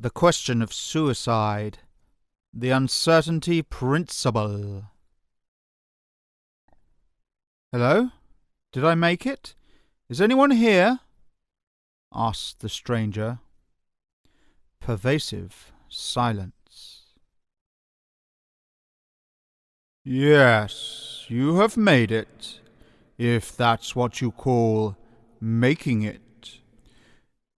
The question of suicide. The uncertainty principle. Hello? Did I make it? Is anyone here? Asked the stranger. Pervasive silence. Yes, you have made it, if that's what you call making it,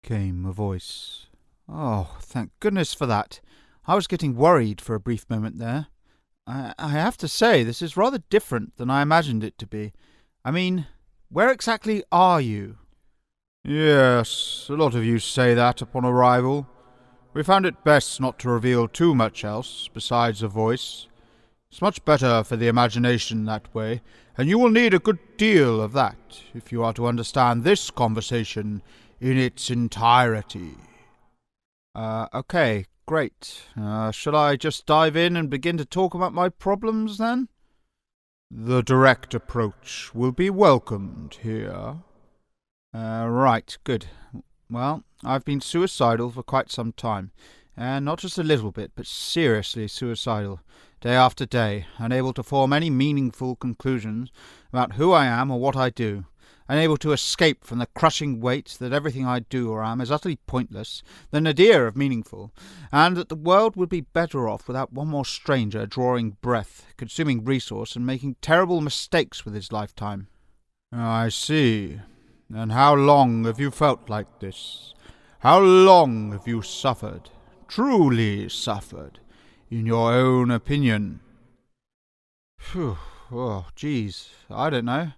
came a voice. Oh, thank goodness for that. I was getting worried for a brief moment there. I have to say, this is rather different than I imagined it to be. I mean, where exactly are you? Yes, a lot of you say that upon arrival. We found it best not to reveal too much else besides a voice. It's much better for the imagination that way, and you will need a good deal of that if you are to understand this conversation in its entirety. Okay, great. Shall I just dive in and begin to talk about my problems, then? The direct approach will be welcomed here. Right, good. Well, I've been suicidal for quite some time, and not just a little bit, but seriously suicidal, day after day, unable to form any meaningful conclusions about who I am or what I do, unable to escape from the crushing weight that everything I do or am is utterly pointless, the nadir of meaningful, and that the world would be better off without one more stranger drawing breath, consuming resource, and making terrible mistakes with his lifetime. I see. And how long have you felt like this? How long have you suffered, truly suffered, in your own opinion? Phew, oh, geez, I don't know.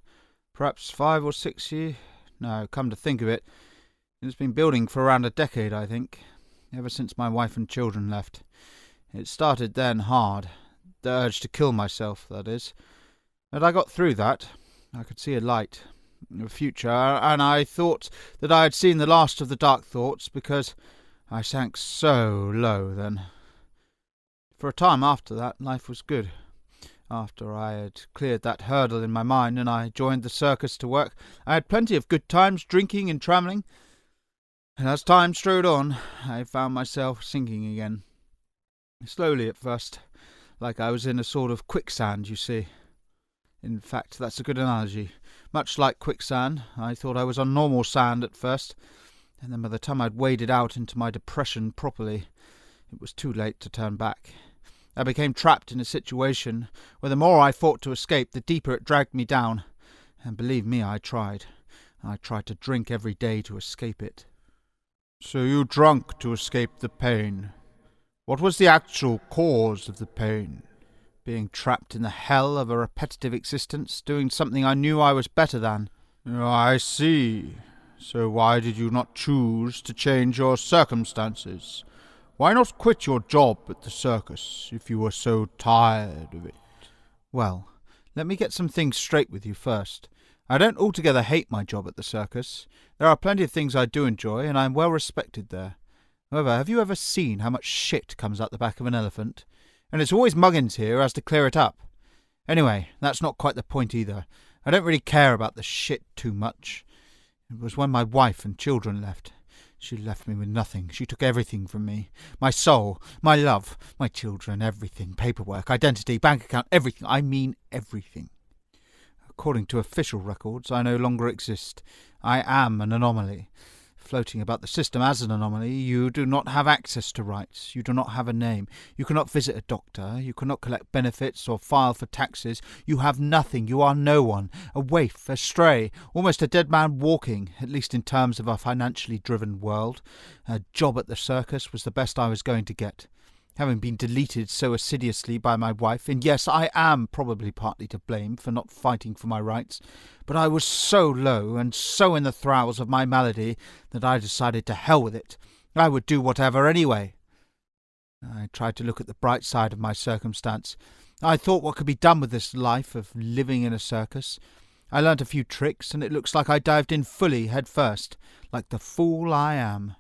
Perhaps 5 or 6 years? No, come to think of it, it's been building for around a decade, I think, ever since my wife and children left. It started then hard, the urge to kill myself, that is. But I got through that. I could see a light, a future, and I thought that I had seen the last of the dark thoughts because I sank so low then. For a time after that, life was good. After I had cleared that hurdle in my mind and I joined the circus to work, I had plenty of good times drinking and travelling. And as time strode on, I found myself sinking again. Slowly at first, like I was in a sort of quicksand, you see. In fact, that's a good analogy. Much like quicksand, I thought I was on normal sand at first, and then by the time I'd waded out into my depression properly, it was too late to turn back. I became trapped in a situation where the more I fought to escape, the deeper it dragged me down. And believe me, I tried. I tried to drink every day to escape it. So you drank to escape the pain. What was the actual cause of the pain? Being trapped in the hell of a repetitive existence, doing something I knew I was better than. I see. So why did you not choose to change your circumstances? Why not quit your job at the circus if you were so tired of it? Well, let me get some things straight with you first. I don't altogether hate my job at the circus. There are plenty of things I do enjoy, and I am well respected there. However, have you ever seen how much shit comes out the back of an elephant? And it's always Muggins here who has to clear it up. Anyway, that's not quite the point either. I don't really care about the shit too much. It was when my wife and children left. She left me with nothing. She took everything from me. My soul, my love, my children, everything. Paperwork, identity, bank account, everything. I mean everything. According to official records, I no longer exist. I am an anomaly. Floating about the system as an anomaly, you do not have access to rights. You do not have a name. You cannot visit a doctor. You cannot collect benefits or file for taxes. You have nothing. You are no one. A waif, a stray, almost a dead man walking, at least in terms of a financially driven world. A job at the circus was the best I was going to get. Having been deleted so assiduously by my wife, and yes, I am probably partly to blame for not fighting for my rights, but I was so low and so in the throes of my malady that I decided to hell with it. I would do whatever anyway. I tried to look at the bright side of my circumstance. I thought what could be done with this life of living in a circus. I learnt a few tricks, and it looks like I dived in fully head first, like the fool I am.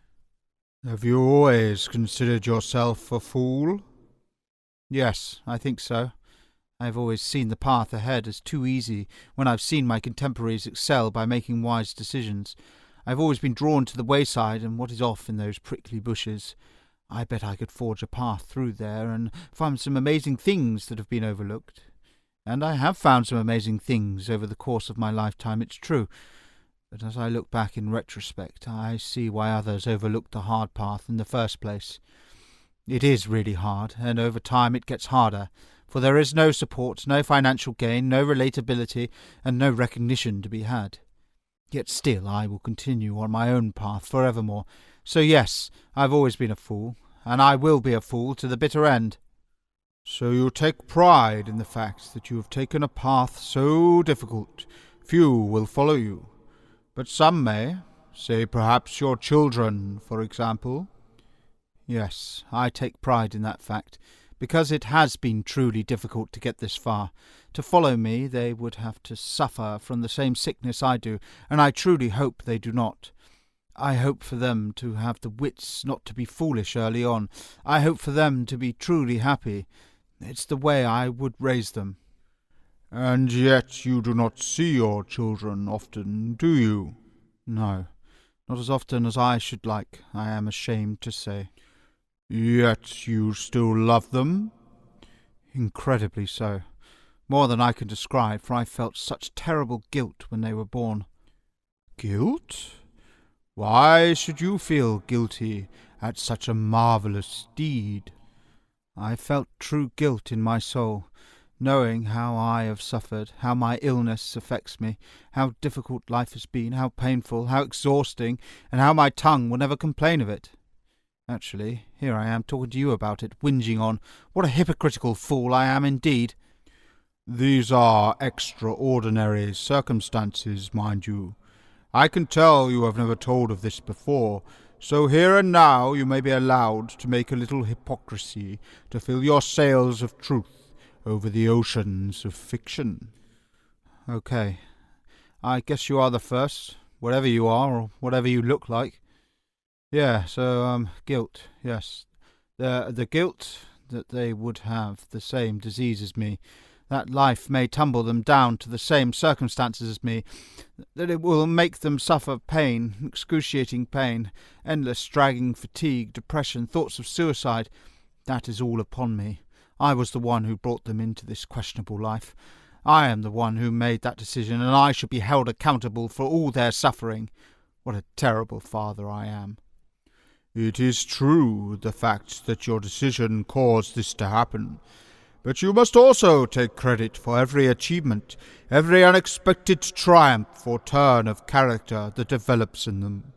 Have you always considered yourself a fool? Yes, I think so. I have always seen the path ahead as too easy when I've seen my contemporaries excel by making wise decisions. I have always been drawn to the wayside and what is off in those prickly bushes. I bet I could forge a path through there and find some amazing things that have been overlooked. And I have found some amazing things over the course of my lifetime, it's true. But as I look back in retrospect, I see why others overlooked the hard path in the first place. It is really hard, and over time it gets harder, for there is no support, no financial gain, no relatability, and no recognition to be had. Yet still I will continue on my own path forevermore. So yes, I've always been a fool, and I will be a fool to the bitter end. So you take pride in the fact that you have taken a path so difficult, few will follow you. But some may, say perhaps your children, for example. Yes, I take pride in that fact, because it has been truly difficult to get this far. To follow me, they would have to suffer from the same sickness I do, and I truly hope they do not. I hope for them to have the wits not to be foolish early on. I hope for them to be truly happy. It's the way I would raise them. And yet you do not see your children often, do you? No, not as often as I should like, I am ashamed to say. Yet you still love them? Incredibly so. More than I can describe, for I felt such terrible guilt when they were born. Guilt? Why should you feel guilty at such a marvellous deed? I felt true guilt in my soul, knowing how I have suffered, how my illness affects me, how difficult life has been, how painful, how exhausting, and how my tongue will never complain of it. Actually, here I am talking to you about it, whinging on. What a hypocritical fool I am indeed. These are extraordinary circumstances, mind you. I can tell you have never told of this before, so here and now you may be allowed to make a little hypocrisy to fill your sails of truth over the oceans of fiction. Okay. I guess you are the first, whatever you are, or whatever you look like. Yeah, so, guilt, yes. The guilt that they would have the same disease as me, that life may tumble them down to the same circumstances as me, that it will make them suffer pain, excruciating pain, endless dragging fatigue, depression, thoughts of suicide. That is all upon me. I was the one who brought them into this questionable life. I am the one who made that decision, and I should be held accountable for all their suffering. What a terrible father I am. It is true, the fact that your decision caused this to happen. But you must also take credit for every achievement, every unexpected triumph or turn of character that develops in them.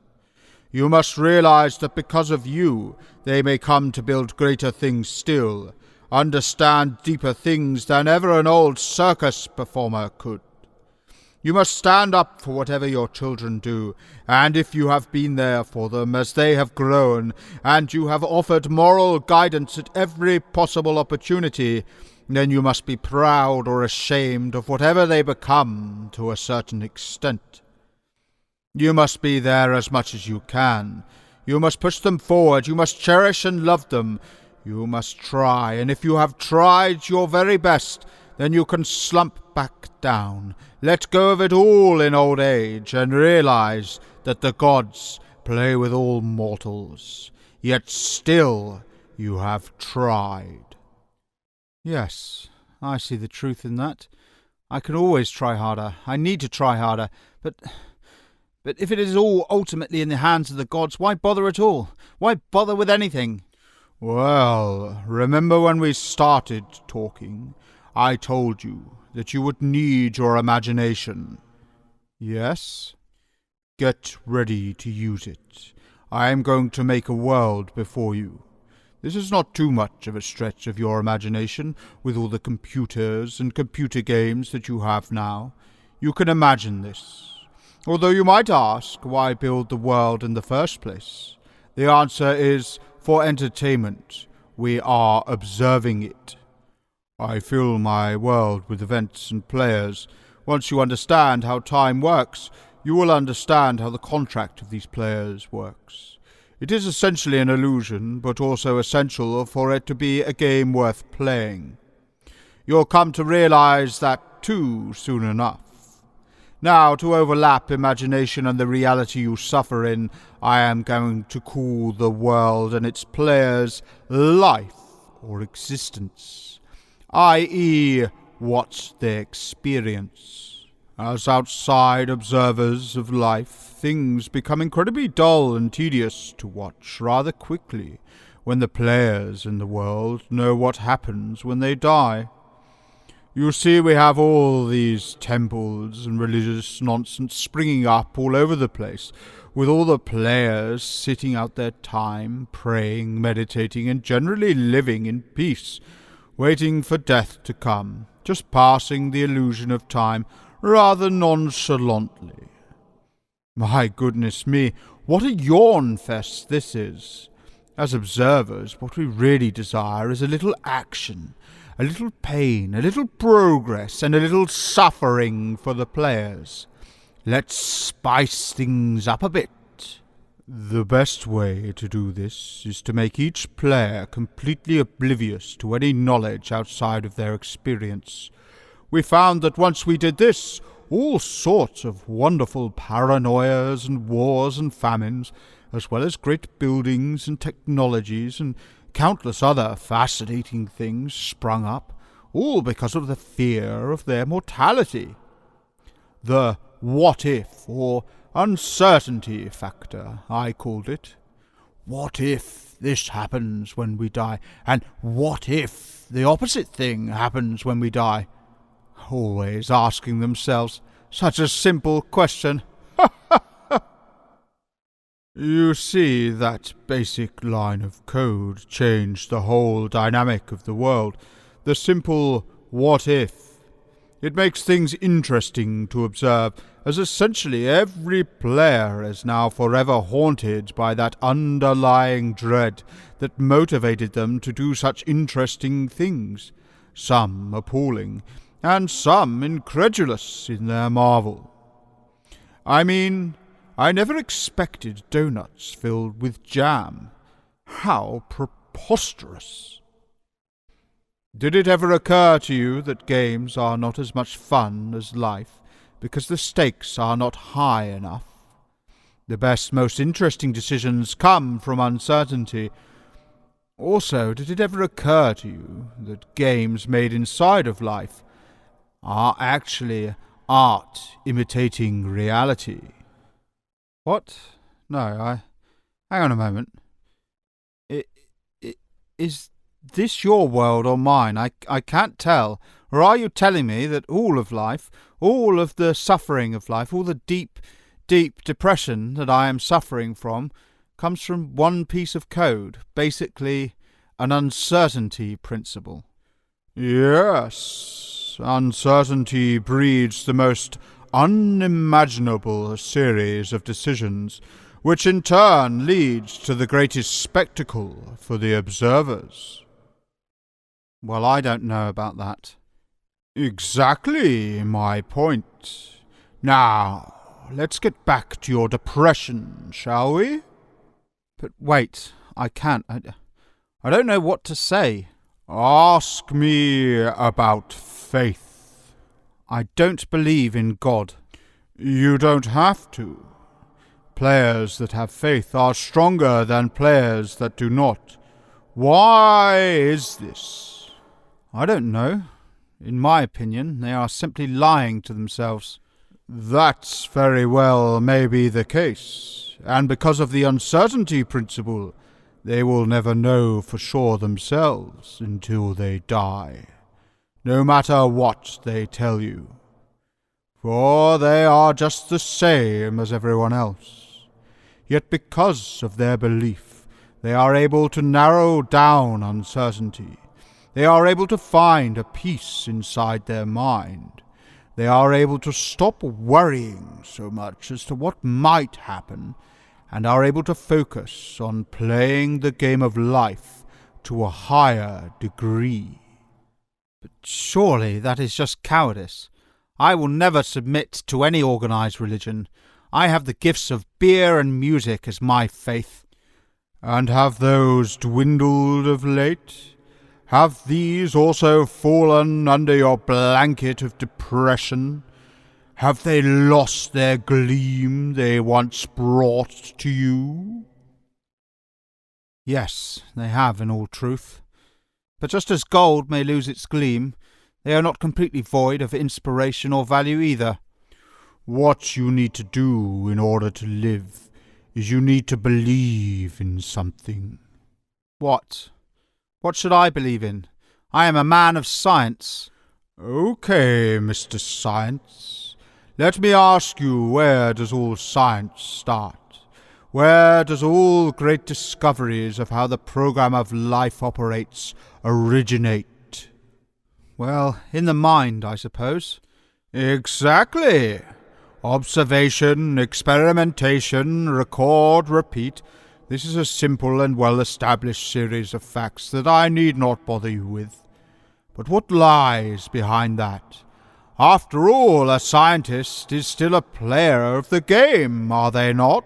You must realize that because of you, they may come to build greater things still, understand deeper things than ever an old circus performer could. You must stand up for whatever your children do, and if you have been there for them as they have grown, and you have offered moral guidance at every possible opportunity, then you must be proud or ashamed of whatever they become to a certain extent. You must be there as much as you can. You must push them forward. You must cherish and love them. You must try, and if you have tried your very best, then you can slump back down, let go of it all in old age, and realize that the gods play with all mortals. Yet still you have tried. Yes, I see the truth in that. I can always try harder. I need to try harder. But if it is all ultimately in the hands of the gods, why bother at all? Why bother with anything? Well, remember when we started talking, I told you that you would need your imagination. Yes? Get ready to use it. I am going to make a world before you. This is not too much of a stretch of your imagination, with all the computers and computer games that you have now. You can imagine this. Although you might ask, why build the world in the first place? The answer is, for entertainment. We are observing it. I fill my world with events and players. Once you understand how time works, you will understand how the contract of these players works. It is essentially an illusion, but also essential for it to be a game worth playing. You'll come to realize that too soon enough. Now, to overlap imagination and the reality you suffer in, I am going to call the world and its players life or existence, i.e., what they experience. As outside observers of life, things become incredibly dull and tedious to watch rather quickly when the players in the world know what happens when they die. You see, we have all these temples and religious nonsense springing up all over the place, with all the players sitting out their time, praying, meditating, and generally living in peace, waiting for death to come, just passing the illusion of time rather nonchalantly. My goodness me, what a yawn fest this is! As observers, what we really desire is a little action, a little pain, a little progress, and a little suffering for the players. Let's spice things up a bit. The best way to do this is to make each player completely oblivious to any knowledge outside of their experience. We found that once we did this, all sorts of wonderful paranoias and wars and famines, as well as great buildings and technologies and countless other fascinating things sprung up, all because of the fear of their mortality. The what-if, or uncertainty factor, I called it. What if this happens when we die? And what if the opposite thing happens when we die? Always asking themselves such a simple question. You see, that basic line of code changed the whole dynamic of the world. The simple what if. It makes things interesting to observe, as essentially every player is now forever haunted by that underlying dread that motivated them to do such interesting things, some appalling, and some incredulous in their marvel. I mean, I never expected donuts filled with jam. How preposterous! Did it ever occur to you that games are not as much fun as life because the stakes are not high enough? The best, most interesting decisions come from uncertainty. Also, did it ever occur to you that games made inside of life are actually art imitating reality? What? No, hang on a moment. Is this your world or mine? I can't tell. Or are you telling me that all of life, all of the suffering of life, all the deep, deep depression that I am suffering from, comes from one piece of code, basically an uncertainty principle? Yes, uncertainty breeds the most unimaginable series of decisions, which in turn leads to the greatest spectacle for the observers. Well, I don't know about that. Exactly my point. Now, let's get back to your depression, shall we? But wait, I can't. I don't know what to say. Ask me about faith. I don't believe in God. You don't have to. Players that have faith are stronger than players that do not. Why is this? I don't know. In my opinion, they are simply lying to themselves. That's very well may be the case, and because of the uncertainty principle, they will never know for sure themselves until they die, no matter what they tell you. For they are just the same as everyone else. Yet because of their belief, they are able to narrow down uncertainty. They are able to find a peace inside their mind. They are able to stop worrying so much as to what might happen, and are able to focus on playing the game of life to a higher degree. But surely that is just cowardice. I will never submit to any organized religion. I have the gifts of beer and music as my faith. And have those dwindled of late? Have these also fallen under your blanket of depression? Have they lost their gleam they once brought to you? Yes, they have, in all truth. But just as gold may lose its gleam, they are not completely void of inspiration or value either. What you need to do in order to live is you need to believe in something. What? What should I believe in? I am a man of science. Okay, Mr. Science. Let me ask you, where does all science start? Where does all great discoveries of how the program of life operates originate? Well, in the mind, I suppose. Exactly. Observation, experimentation, record, repeat. This is a simple and well-established series of facts that I need not bother you with. But what lies behind that? After all, a scientist is still a player of the game, are they not?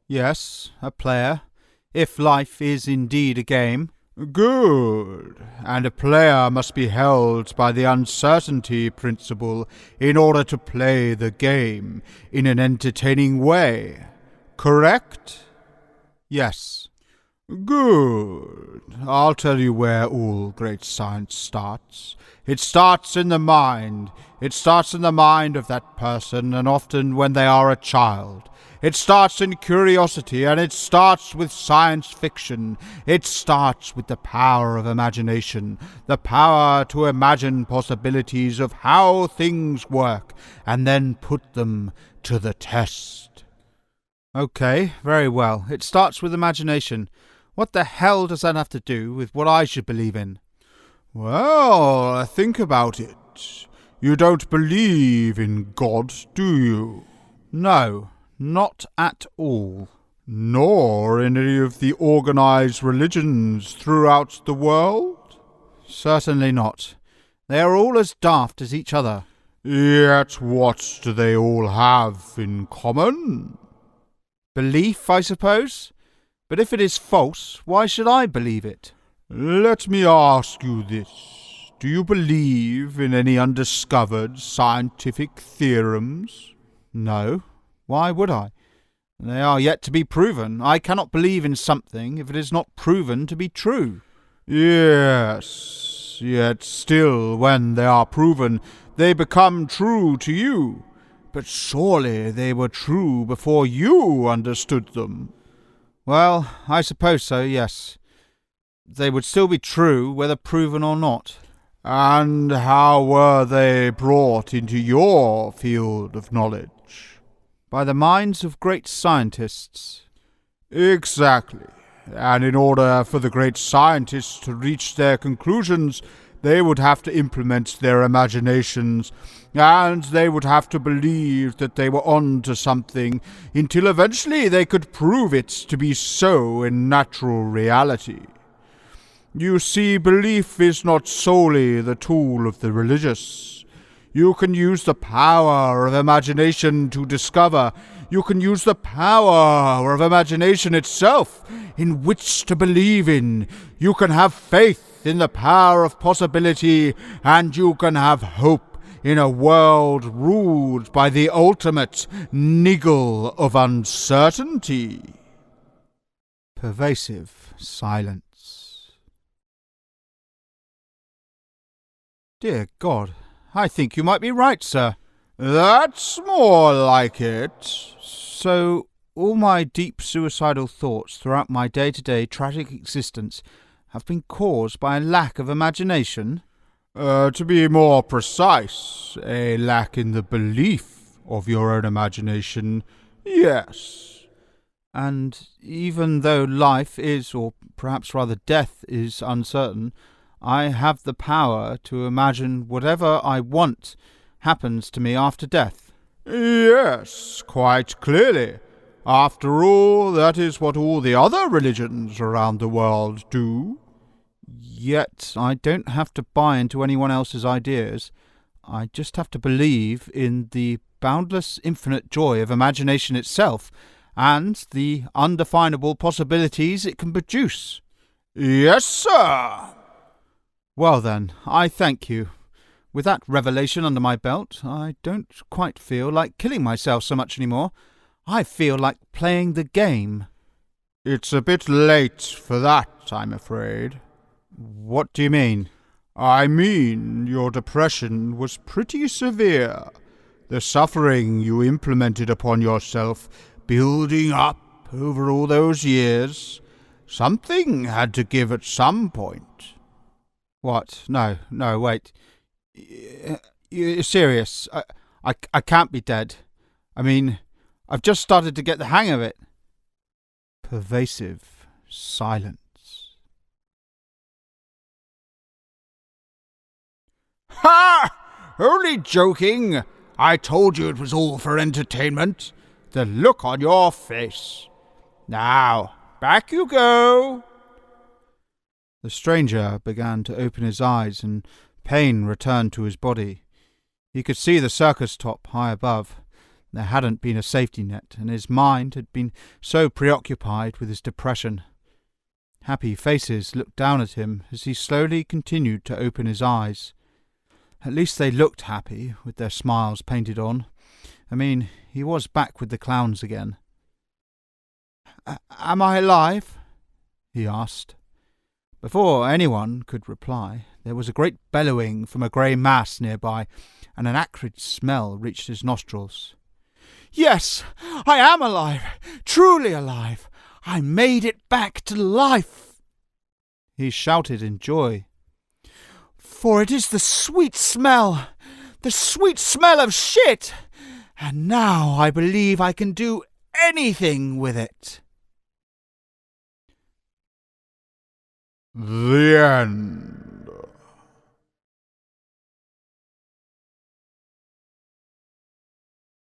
Yes, a player, if life is indeed a game. Good. And a player must be held by the uncertainty principle in order to play the game in an entertaining way. Correct? Yes. Good. I'll tell you where all great science starts. It starts in the mind. It starts in the mind of that person, and often when they are a child. It starts in curiosity, and it starts with science fiction. It starts with the power of imagination, the power to imagine possibilities of how things work, and then put them to the test. Okay, very well. It starts with imagination. What the hell does that have to do with what I should believe in? Well, think about it. You don't believe in God, do you? No, not at all. Nor in any of the organized religions throughout the world? Certainly not. They are all as daft as each other. Yet what do they all have in common? Belief, I suppose? But if it is false, why should I believe it? Let me ask you this. Do you believe in any undiscovered scientific theorems? No. Why would I? They are yet to be proven. I cannot believe in something if it is not proven to be true. Yes, yet still, when they are proven, they become true to you. But surely they were true before you understood them. Well, I suppose so, yes. They would still be true, whether proven or not. And how were they brought into your field of knowledge? By the minds of great scientists. Exactly. And in order for the great scientists to reach their conclusions, they would have to implement their imaginations, and they would have to believe that they were on to something, until eventually they could prove it to be so in natural reality. You see, belief is not solely the tool of the religious. You can use the power of imagination to discover. You can use the power of imagination itself in which to believe in. You can have faith in the power of possibility, and you can have hope in a world ruled by the ultimate niggle of uncertainty. Pervasive silence. Dear God, I think you might be right, sir. That's more like it. So, all my deep suicidal thoughts throughout my day-to-day tragic existence have been caused by a lack of imagination? To be more precise, a lack in the belief of your own imagination, yes. And even though life is, or perhaps rather death is, uncertain, I have the power to imagine whatever I want happens to me after death. Yes, quite clearly. After all, that is what all the other religions around the world do. Yet I don't have to buy into anyone else's ideas. I just have to believe in the boundless infinite joy of imagination itself, and the undefinable possibilities it can produce. Yes, sir. Well then, I thank you. With that revelation under my belt, I don't quite feel like killing myself so much anymore. I feel like playing the game. It's a bit late for that, I'm afraid. What do you mean? I mean, your depression was pretty severe. The suffering you implemented upon yourself, building up over all those years, something had to give at some point. What? No, wait. You're serious? I can't be dead. I mean, I've just started to get the hang of it. Pervasive silence. Ha! Only joking. I told you it was all for entertainment. The look on your face. Now, back you go. The stranger began to open his eyes, and pain returned to his body. He could see the circus top high above. There hadn't been a safety net, and his mind had been so preoccupied with his depression. Happy faces looked down at him as he slowly continued to open his eyes. At least they looked happy, with their smiles painted on. I mean, he was back with the clowns again. Am I alive? He asked. Before anyone could reply, there was a great bellowing from a grey mass nearby, and an acrid smell reached his nostrils. Yes, I am alive, truly alive. I made it back to life, he shouted in joy. For it is the sweet smell of shit, and now I believe I can do anything with it. The end.